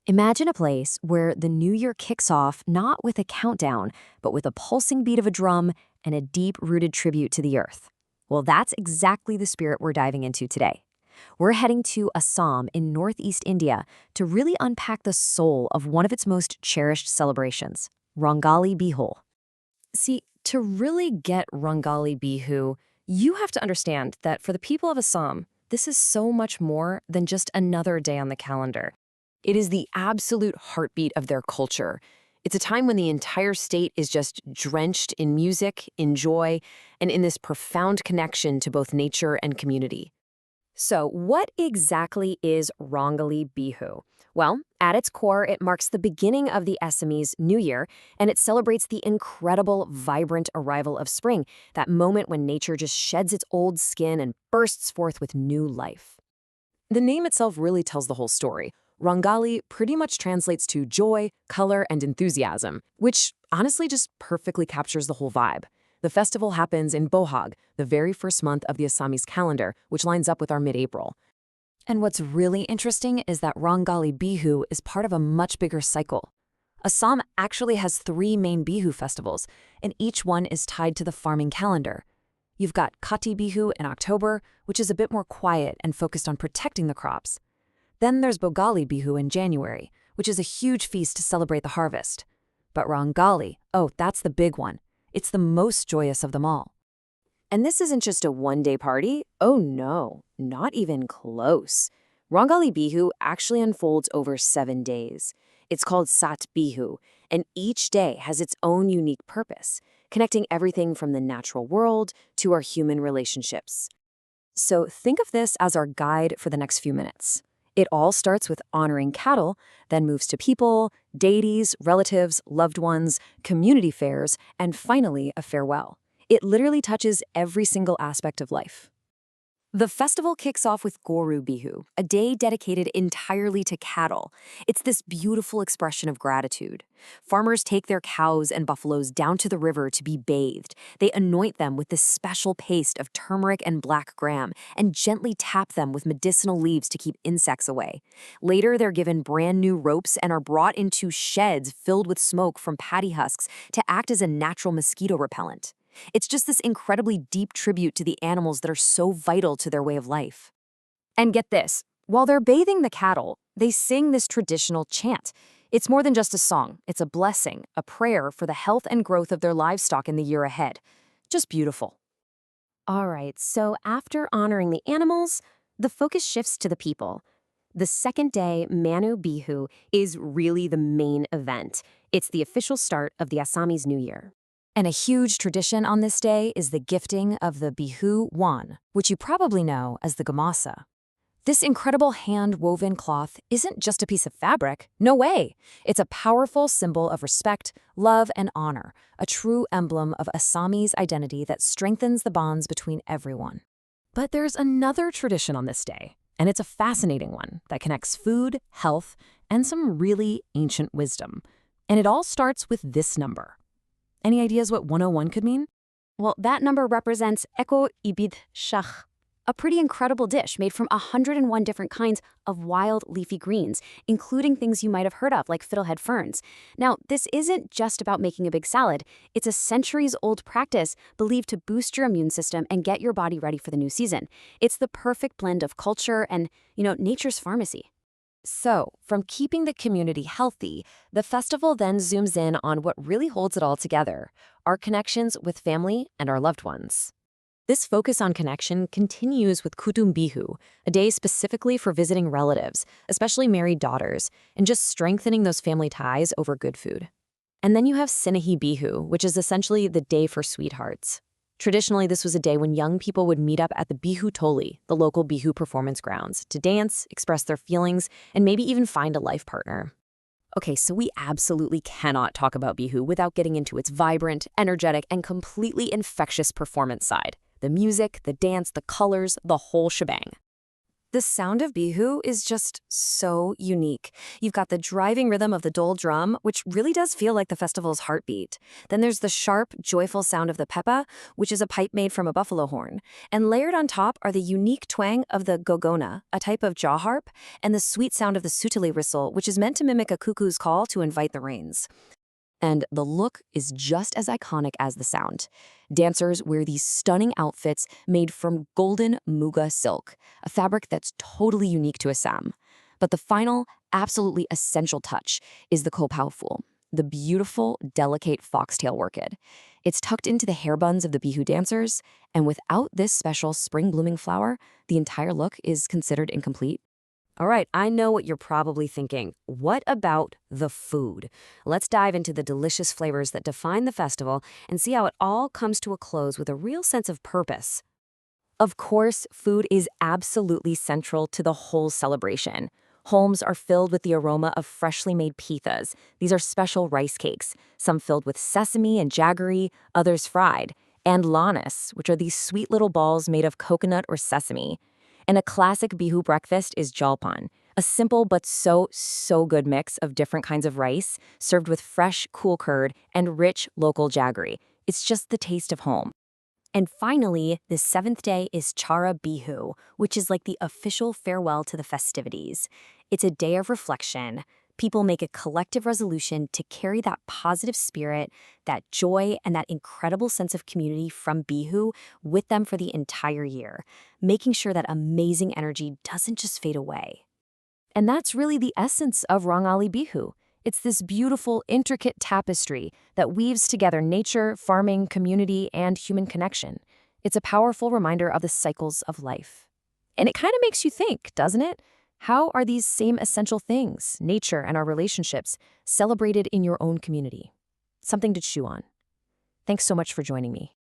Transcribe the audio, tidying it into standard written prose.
Imagine a place where the new year kicks off not with a countdown, but with a pulsing beat of a drum and a deep-rooted tribute to the earth. Well, that's exactly the spirit we're diving into today. We're heading to Assam in northeast India to really unpack the soul of one of its most cherished celebrations, Rangali Bihu. See, to really get Rangali Bihu, you have to understand that for the people of Assam, this is so much more than just another day on the calendar. It is the absolute heartbeat of their culture. It's a time when the entire state is just drenched in music, in joy, and in this profound connection to both nature and community. So, what exactly is Rangali Bihu? Well, at its core, it marks the beginning of the Assamese New Year, and it celebrates the incredible, vibrant arrival of spring, that moment when nature just sheds its old skin and bursts forth with new life. The name itself really tells the whole story. Rangali pretty much translates to joy, color, and enthusiasm, which honestly just perfectly captures the whole vibe. The festival happens in Bohag, the very first month of the Assamese calendar, which lines up with our mid-April. And what's really interesting is that Rangali Bihu is part of a much bigger cycle. Assam actually has 3 main Bihu festivals, and each one is tied to the farming calendar. You've got Kati Bihu in October, which is a bit more quiet and focused on protecting the crops. Then there's Bogali Bihu in January, which is a huge feast to celebrate the harvest. But Rangali, oh, that's the big one. It's the most joyous of them all. And this isn't just a one-day party. Oh no, not even close. Rangali Bihu actually unfolds over 7 days. It's called Sat Bihu, and each day has its own unique purpose, connecting everything from the natural world to our human relationships. So think of this as our guide for the next few minutes. It all starts with honoring cattle, then moves to people, deities, relatives, loved ones, community fairs, and finally a farewell. It literally touches every single aspect of life. The festival kicks off with Goru Bihu, a day dedicated entirely to cattle. It's this beautiful expression of gratitude. Farmers take their cows and buffaloes down to the river to be bathed. They anoint them with this special paste of turmeric and black gram and gently tap them with medicinal leaves to keep insects away. Later, they're given brand new ropes and are brought into sheds filled with smoke from paddy husks to act as a natural mosquito repellent. It's just this incredibly deep tribute to the animals that are so vital to their way of life. And get this, while they're bathing the cattle, they sing this traditional chant. It's more than just a song. It's a blessing, a prayer for the health and growth of their livestock in the year ahead. Just beautiful. All right, so after honoring the animals, the focus shifts to the people. The second day, Manu Bihu, is really the main event. It's the official start of the Assamese New Year. And a huge tradition on this day is the gifting of the Bihu wand, which you probably know as the gamasa. This incredible hand-woven cloth isn't just a piece of fabric. No way! It's a powerful symbol of respect, love, and honor, a true emblem of Assamese identity that strengthens the bonds between everyone. But there's another tradition on this day, and it's a fascinating one that connects food, health, and some really ancient wisdom. And it all starts with this number. Any ideas what 101 could mean? Well, that number represents Eko Ibid Shach, a pretty incredible dish made from 101 different kinds of wild leafy greens, including things you might have heard of, like fiddlehead ferns. Now, this isn't just about making a big salad. It's a centuries-old practice believed to boost your immune system and get your body ready for the new season. It's the perfect blend of culture and, nature's pharmacy. So, from keeping the community healthy, the festival then zooms in on what really holds it all together, our connections with family and our loved ones. This focus on connection continues with Kutum Bihu, a day specifically for visiting relatives, especially married daughters, and just strengthening those family ties over good food. And then you have Sinahi Bihu, which is essentially the day for sweethearts. Traditionally, this was a day when young people would meet up at the Bihu Toli, the local Bihu performance grounds, to dance, express their feelings, and maybe even find a life partner. Okay, so we absolutely cannot talk about Bihu without getting into its vibrant, energetic, and completely infectious performance side. The music, the dance, the colors, the whole shebang. The sound of Bihu is just so unique. You've got the driving rhythm of the dole drum, which really does feel like the festival's heartbeat. Then there's the sharp, joyful sound of the pepa, which is a pipe made from a buffalo horn. And layered on top are the unique twang of the gogona, a type of jaw harp, and the sweet sound of the sutali whistle, which is meant to mimic a cuckoo's call to invite the rains. And the look is just as iconic as the sound. Dancers wear these stunning outfits made from golden muga silk, a fabric that's totally unique to Assam. But the final, absolutely essential touch is the kopau, the beautiful, delicate foxtail orchid. It's tucked into the hair buns of the Bihu dancers, and without this special spring-blooming flower, the entire look is considered incomplete. All right, I know what you're probably thinking. What about the food? Let's dive into the delicious flavors that define the festival and see how it all comes to a close with a real sense of purpose. Of course, food is absolutely central to the whole celebration. Homes are filled with the aroma of freshly made pithas. These are special rice cakes, some filled with sesame and jaggery, others fried, and lanas, which are these sweet little balls made of coconut or sesame. And a classic Bihu breakfast is jalpan, a simple but so good mix of different kinds of rice, served with fresh, cool curd and rich local jaggery. It's just the taste of home. And finally, the seventh day is Chara Bihu, which is like the official farewell to the festivities. It's a day of reflection. People make a collective resolution to carry that positive spirit, that joy, and that incredible sense of community from Bihu with them for the entire year, making sure that amazing energy doesn't just fade away. And that's really the essence of Rangali Bihu. It's this beautiful, intricate tapestry that weaves together nature, farming, community, and human connection. It's a powerful reminder of the cycles of life. And it kind of makes you think, doesn't it? How are these same essential things, nature and our relationships, celebrated in your own community? Something to chew on. Thanks so much for joining me.